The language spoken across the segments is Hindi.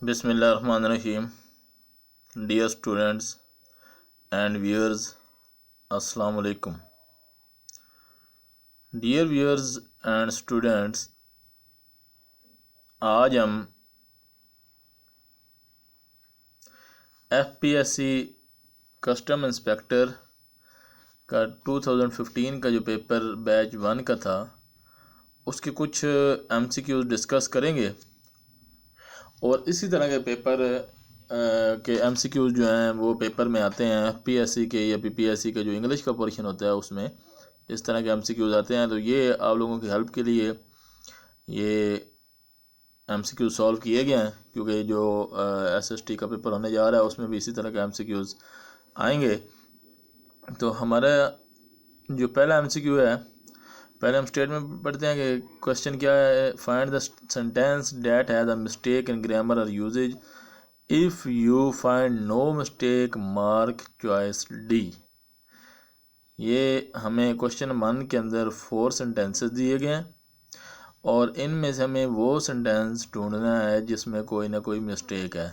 बिस्मिल्लाहिर्रहमानिर्रहीम। डियर स्टूडेंट्स एंड व्यूअर्स, अस्सलाम वालेकुम। डियर व्यूअर्स एंड स्टूडेंट्स, आज हम एफपीएससी कस्टम इंस्पेक्टर का 2015 का जो पेपर बैच 1 का था उसके कुछ एमसीक्यूज डिस्कस करेंगे और इसी तरह के पेपर के एमसीक्यूज जो हैं वो पेपर में आते हैं एफपीएससी के या पीपीएससी के जो इंग्लिश का पोर्शन होता है उसमें इस तरह के एमसीक्यूज आते हैं। तो ये आप लोगों की हेल्प के लिए ये एमसीक्यूज सॉल्व किए गए हैं क्योंकि जो एसएसटी का पेपर होने जा रहा है उसमें भी इसी तरह के एमसीक्यूज आएंगे। तो हमारा जो पहला एमसीक्यू है, पहले हम स्टेटमेंट पढ़ते हैं कि क्वेश्चन क्या है। Find the sentence that has a mistake in grammar और usage. If you find no mistake mark choice D. ये हमें क्वेश्चन 1 के अंदर 4 सेंटेंसेस दिए गए हैं और इनमें से हमें वो सेंटेंस ढूंढना है जिसमें कोई ना कोई मिस्टेक है।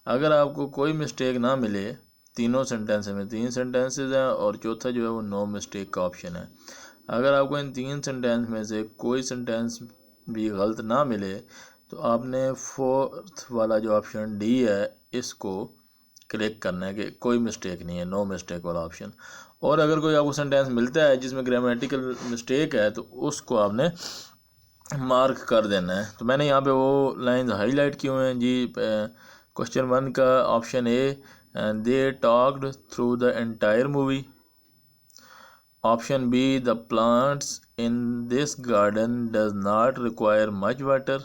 अगर आपको कोई मिस्टेक ना मिले, तीनों सेंटेंस में 3 सेंटेंसेस हैं और चौथा जो है वो नो मिस्टेक का ऑप्शन है। अगर आपको इन 3 सेंटेंस में से कोई सेंटेंस भी गलत ना मिले तो आपने 4th वाला जो ऑप्शन डी है इसको क्लिक करना है कि कोई मिस्टेक नहीं है, नो मिस्टेक वाला ऑप्शन। और अगर कोई आपको सेंटेंस मिलता है जिसमें ग्रामेटिकल मिस्टेक है तो उसको आपने मार्क कर देना है। तो मैंने यहाँ पे वो लाइंस हाईलाइट किए हुए हैं जी। क्वेश्चन 1 का option A, they talked through the entire movie. Option B, the plants in this garden does not require much water.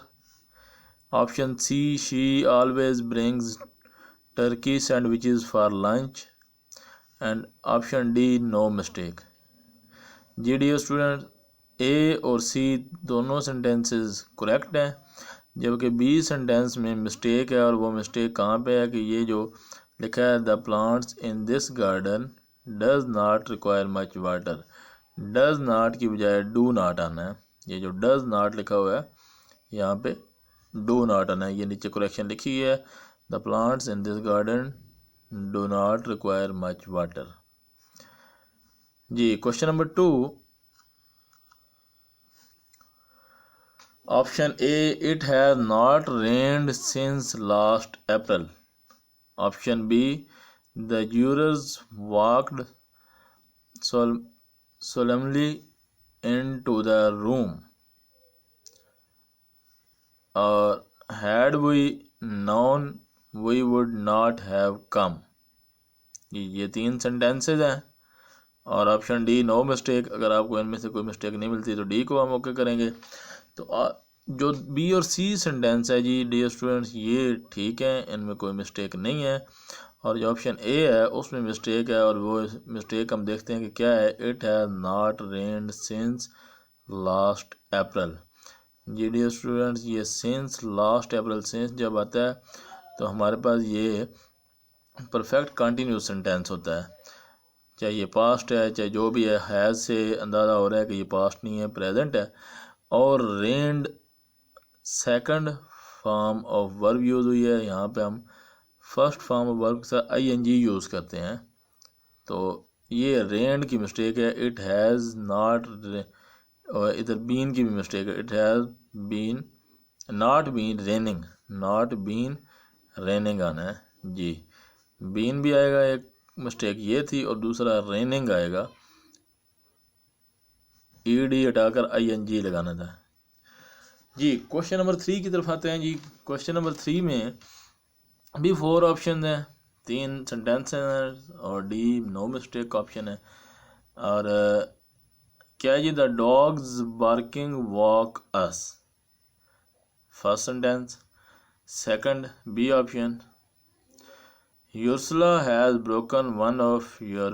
Option C, she always brings turkey sandwiches for lunch. And option D, no mistake. जी डियर स्टूडेंट, ए और सी दोनों सेंटेंसेस करेक्ट हैं, जबकि बी सेंटेंस में मिस्टेक है। और वो मिस्टेक कहाँ पे है कि ये जो लिखा है the plants in this garden does not require much water, does not की बजाय डू नॉट आना है। ये जो डज नॉट लिखा हुआ है यहाँ पे डू नॉट आना है। ये नीचे करेक्शन लिखी है, the plants in this garden do not require much water. जी question number 2, option A, it has not rained since last April. Option B, the jurors walked solemnly into the room. और had we known we would not have come। ये 3 सेंटेंसेज हैं और ऑप्शन डी, नो मिस्टेक। अगर आपको इनमें से कोई मिस्टेक नहीं मिलती तो डी को हम ओके करेंगे। तो जो बी और सी सेंटेंस है जी डियर स्टूडेंट्स ये ठीक है, इनमें कोई मिस्टेक नहीं है। और जो ऑप्शन ए है उसमें मिस्टेक है और वो मिस्टेक हम देखते हैं कि क्या है, it has not rained since last April. जी डियर स्टूडेंट्स, ये सिंस लास्ट अप्रैल, सिंस जब आता है तो हमारे पास ये परफेक्ट कंटिन्यूस सेंटेंस होता है, चाहे ये पास्ट है चाहे जो भी है। हैज़ से अंदाज़ा हो रहा है कि ये पास्ट नहीं है, प्रेजेंट है। और rained second form of verb use हुई है, यहाँ पे हम फर्स्ट फॉर्म ऑफ वर्ब के साथ आईएनजी यूज़ करते हैं। तो ये रेन्ड की मिस्टेक है, इट हैज़ नॉट। और इधर बीन की भी मिस्टेक है, it has been not been raining, not been raining आना है जी। बीन भी आएगा, एक मिस्टेक ये थी, और दूसरा रेनिंग आएगा, ईडी हटाकर आईएनजी लगाना था जी। क्वेश्चन नंबर 3 की तरफ आते हैं जी। क्वेश्चन नंबर 3 में भी 4 ऑप्शन हैं, 3 सेंटेंस हैं और डी नो मिस्टेक ऑप्शन है। और क्या जी, the dogs barking walk us, first sentence. Second, B option, Ursula has broken one of your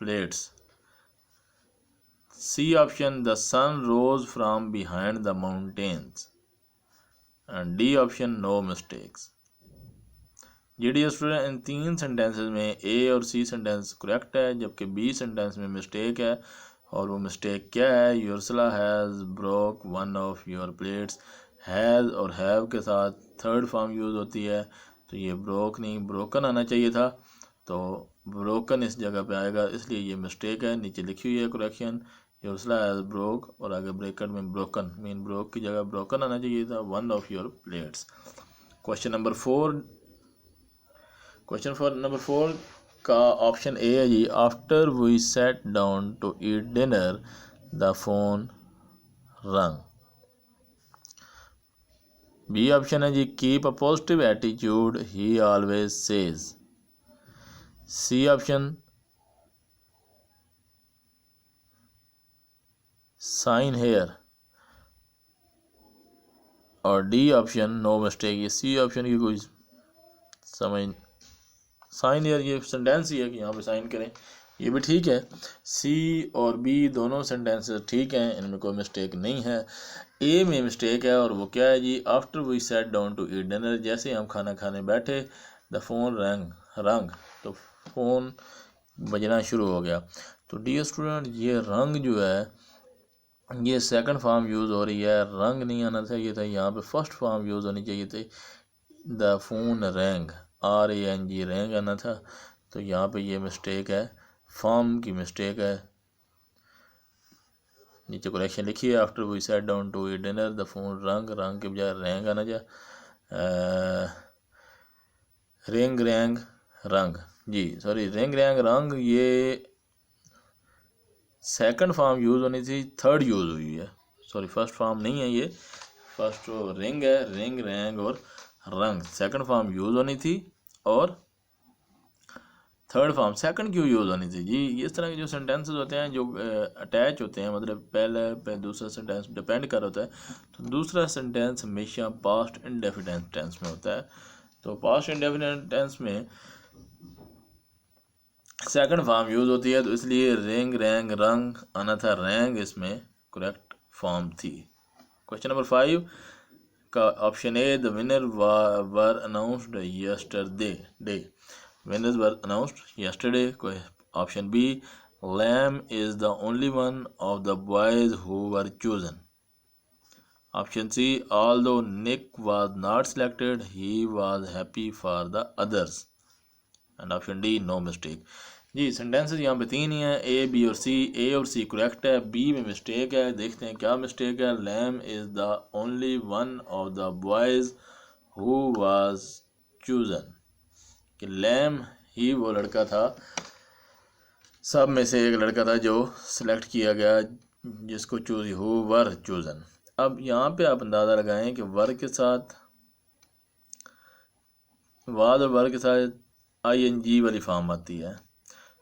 plates. C option, the sun rose from behind the mountains. And D option, no mistakes. जी डियर स्टूडेंट, इन 3 सेंटेंसेस में ए और सी सेंटेंस करेक्ट है, जबकि बी सेंटेंस में मिस्टेक है। और वो मिस्टेक क्या है, Ursula has broke one of your plates. Has और हैव के साथ थर्ड फॉर्म यूज़ होती है, तो ये ब्रोक नहीं ब्रोकन आना चाहिए था, तो ब्रोकन इस जगह पे आएगा, इसलिए ये मिस्टेक है। नीचे लिखी हुई है करेक्शन, योरस्ला हैज़ ब्रोक और आगे ब्रैकेट में ब्रोकन, मीन ब्रोक की जगह ब्रोकन आना चाहिए था, one of your plates. Question number 4 का ऑप्शन ए है जी, after we set down to eat dinner the phone rang. B option है जी, keep a positive attitude he always says. C option, sign here, और डी ऑप्शन, नो मिस्टेक। ये सी ऑप्शन की कोई समझ, साइन हेयर ये सेंटेंस ही है कि यहाँ पे साइन करें, ये भी ठीक है। सी और बी दोनों सेंटेंसेस ठीक हैं, इनमें कोई मिस्टेक नहीं है। ए में मिस्टेक है, और वो क्या है जी, after we set down to eat dinner, जैसे हम खाना खाने बैठे, द फोन रंग, तो फ़ोन बजना शुरू हो गया। तो डियर स्टूडेंट, ये रंग जो है ये सेकंड फॉर्म यूज़ हो रही है, रंग नहीं आना चाहिए था, यहाँ पे फर्स्ट फॉर्म यूज़ होनी चाहिए थी, the phone wrong, RANG wrong आना था, तो यहाँ पे ये मिस्टेक है, फॉर्म की मिस्टेक है। नीचे करेक्शन लिखी है, after we set down to eat dinner the phone rang के बजाय रैंग आना चाहिए, रिंग रैंग रंग, जी सॉरी, रिंग रैंग रंग ये सेकंड फॉर्म यूज़ होनी थी, थर्ड यूज़ हुई है, सॉरी फर्स्ट फॉर्म नहीं है ये, फर्स्ट रिंग है, रिंग रैंग और रंग सेकंड फॉर्म यूज़ होनी थी, और थर्ड फॉर्म सेकंड क्यों यूज़ होनी थी जी। इस तरह के जो सेंटेंसेस होते हैं जो अटैच होते हैं, मतलब पहले पे दूसरा सेंटेंस डिपेंड कर होता है, तो दूसरा सेंटेंस हमेशा पास्ट इंडेफिनिट टेंस में होता है, तो पास्ट इंडेफिनिट टेंस में सेकंड फॉर्म यूज़ होती है, तो इसलिए रिंग रैंग रंग आना था, रैंग इसमें करेक्ट फॉर्म थी। क्वेश्चन नंबर 5 का option A, the winner were announced yesterday, winners were announced yesterday. Option B, Lamb is the only one of the boys who were chosen. Option C, although Nick was not selected, he was happy for the others. And option D, no mistake. Ji sentences यहाँ पे 3 ही हैं, ए बी और सी। ए और सी करेक्ट है, बी में मिस्टेक है, देखते हैं क्या मिस्टेक है। Lam is the only one of the boys who was chosen, कि लैम ही वो लड़का था, सब में से एक लड़का था जो सिलेक्ट किया गया, जिसको चूज हु वर चूजन। अब यहाँ पे आप अंदाज़ा लगाएं कि वर के साथ, वाद और वर के साथ ING वाली फॉर्म आती है,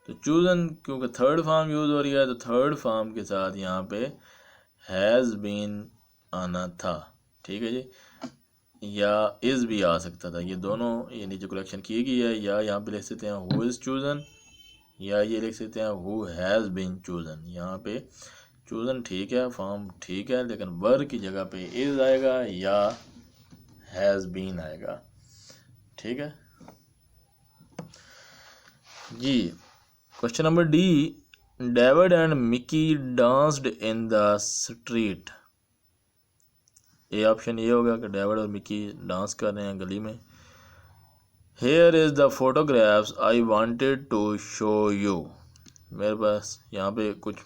तो चूजन क्योंकि थर्ड फॉर्म यूज़ हो रही है, तो थर्ड फॉर्म के साथ यहाँ पे हैज़ बीन आना था, ठीक है जी, या इज़ भी आ सकता था, ये दोनों ये नीचे करेक्शन की गई है, या यहाँ पे लिख सकते हैं हु इज़ चूजन, या ये लिख सकते हैं हु हैज़ बीन चूजन। यहाँ पे चूजन ठीक है, फॉर्म ठीक है, लेकिन वर की जगह पे इज़ आएगा या हैज़ बीन आएगा, ठीक है जी। Question number D, David and Mickey danced in the street. ये ऑप्शन ये होगा कि डेविड और मिकी डांस कर रहे हैं गली में। Here is the photographs I wanted to show you, मेरे पास यहाँ पे कुछ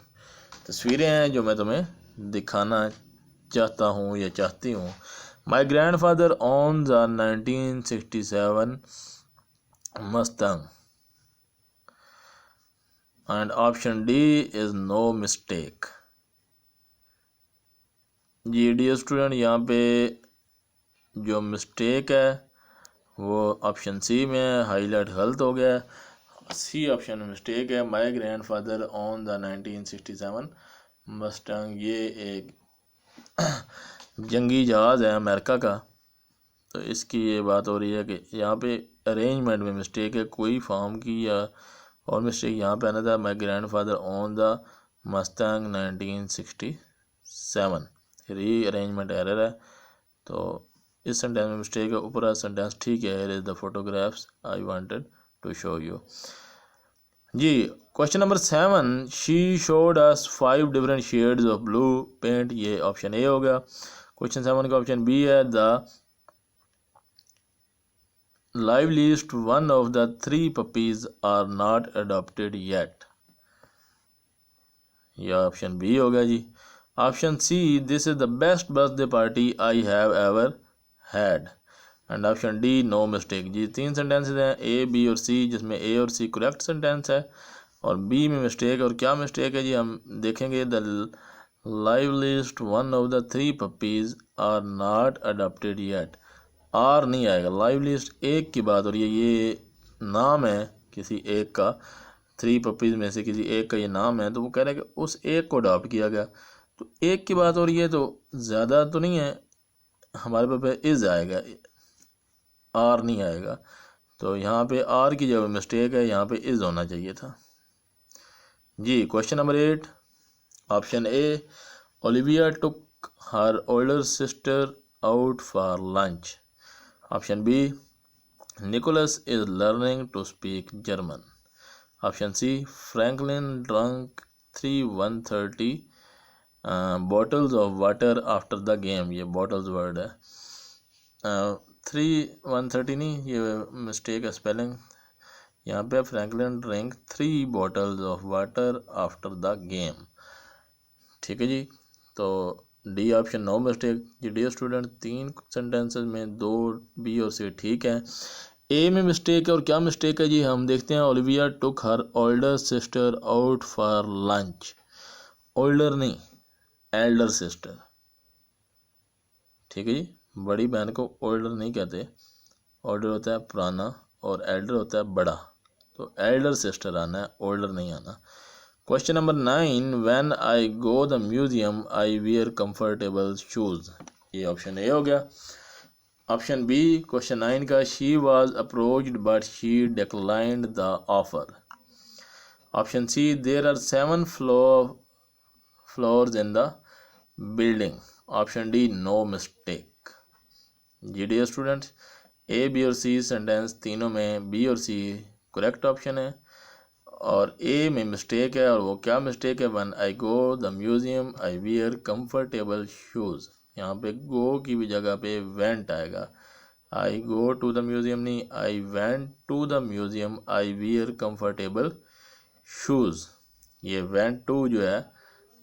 तस्वीरें हैं जो मैं तुम्हें दिखाना चाहता हूँ या चाहती हूँ। My grandfather owns a 1967 Mustang, and option D is no mistake. जी डियर स्टूडेंट, यहाँ पे जो मिस्टेक है वो ऑप्शन सी में है, हाईलाइट गलत हो गया है। सी ऑप्शन में मिस्टेक है, my grand father on the 1967 Mustang, ये एक जंगी जहाज़ है अमेरिका का, तो इसकी ये बात हो रही है कि यहाँ पे अरेंजमेंट में मिस्टेक है, कोई फॉर्म की या और मिस्टेक यहाँ पे आना था, my grand father on the Mustang 1967, री अरेंजमेंट एरर है, तो इस सेंटेंस में मिस्टेक है, ऊपर सेंटेंस ठीक है, here is the photographs I wanted to show you. जी question number 7, she showed us 5 different shades of blue paint, ये ऑप्शन ए हो गया। क्वेश्चन 7 का ऑप्शन बी है, the liveliest one of the 3 puppies are not adopted yet। यह ऑप्शन बी होगा जी। Option C, this is the best birthday party I have ever had. And option D, no mistake. जी 3 सेंटेंसेस हैं, ए, बी और सी, जिसमें ए और सी करेक्ट सेंटेंस है और बी में मिस्टेक। और क्या मिस्टेक है जी, हम देखेंगे। The liveliest one of the 3 puppies are not adopted yet। R नहीं आएगा, liveliest एक की बात हो रही है, ये नाम है किसी एक का, 3 पपीज़ में से किसी एक का ये नाम है, तो वो कह रहे हैं कि उस एक को अडॉप्ट किया गया, तो एक की बात हो रही है, तो ज़्यादा तो नहीं है, हमारे पे इज़ आएगा, आर नहीं आएगा। तो यहाँ पे आर की जगह मिस्टेक है, यहाँ पे इज़ होना चाहिए था जी। Question number 8, option A, Olivia took her older sister out for lunch. Option B, Nicholas is learning to speak German। Option C, Franklin drank 3 bottles of water after the game। ये bottles वर्ड है, 3 नहीं, ये मिस्टेक है स्पेलिंग। यहाँ पे Franklin drank 3 bottles of water after the game। ठीक है जी, तो डी ऑप्शन नो मिस्टेक जी। डियर स्टूडेंट, 3 सेंटेंसेस में 2 बी और सी ठीक है, ए में मिस्टेक है। और क्या मिस्टेक है जी, हम देखते हैं। Olivia took her older sister out for lunch. Older नहीं, एल्डर सिस्टर। ठीक है जी, बड़ी बहन को ओल्डर नहीं कहते, ओल्डर होता है पुराना और एल्डर होता है बड़ा, तो एल्डर सिस्टर आना है, ओल्डर नहीं आना। Question number 9, when I go the museum I wear comfortable shoes. ये ऑप्शन ए हो गया। ऑप्शन बी, क्वेश्चन 9 का, she was approached but she declined the offer. Option C, there are 7 floors in the building. Option D, no mistake. जी डियर स्टूडेंट्स, ए, बी और सी सेंटेंस तीनों में बी और सी करेक्ट ऑप्शन है और ए में मिस्टेक है। और वो क्या मिस्टेक है, when I go the museum I wear comfortable shoes. यहाँ पे गो की भी जगह पे वेंट आएगा, I go to the museum नहीं, I went to the museum I wear comfortable shoes. ये वेंट टू जो है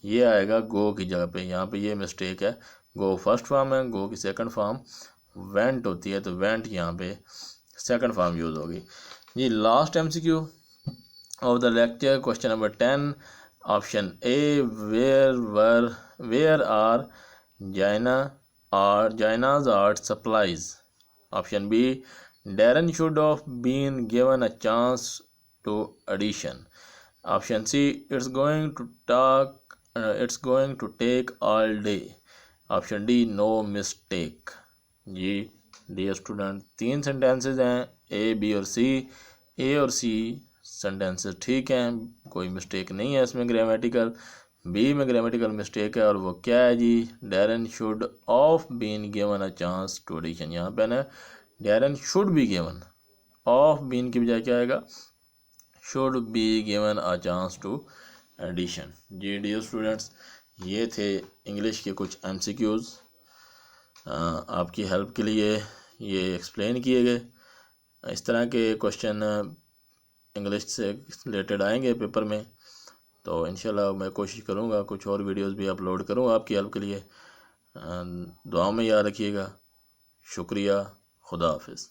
ये आएगा गो की जगह पे, यहाँ पे ये मिस्टेक है। गो फर्स्ट फॉर्म है, गो की सेकंड फॉर्म वेंट होती है, तो वेंट यहाँ पे सेकंड फॉर्म यूज़ होगी जी। Last MCQ of the lecture, question number 10, option A, where are Jaina's art supplies। option B, Darren should have been given a chance to audition। option C, it's going to take all day। option D, no mistake। Ji dear student, 3 sentences हैं, ए, बी और सी। ए और सी सेंटेंसेस ठीक हैं, कोई मिस्टेक नहीं है इसमें ग्रामेटिकल। बी में ग्रामेटिकल मिस्टेक है और वो क्या है जी, Darren should of been given a chance to audition. यहाँ पे ना Darren should be given, of been की बजाय क्या आएगा, should be given a chance to audition. जी डियर स्टूडेंट्स, ये थे इंग्लिश के कुछ एमसीक्यूज़, आपकी हेल्प के लिए ये एक्सप्लेन किए गए। इस तरह के क्वेश्चन इंग्लिश से रिलेटेड आएंगे पेपर में, तो इंशाल्लाह मैं कोशिश करूँगा कुछ और वीडियोस भी अपलोड करूँ आपकी हेल्प के लिए। दुआ में याद रखिएगा। शुक्रिया, खुदा हाफिज़।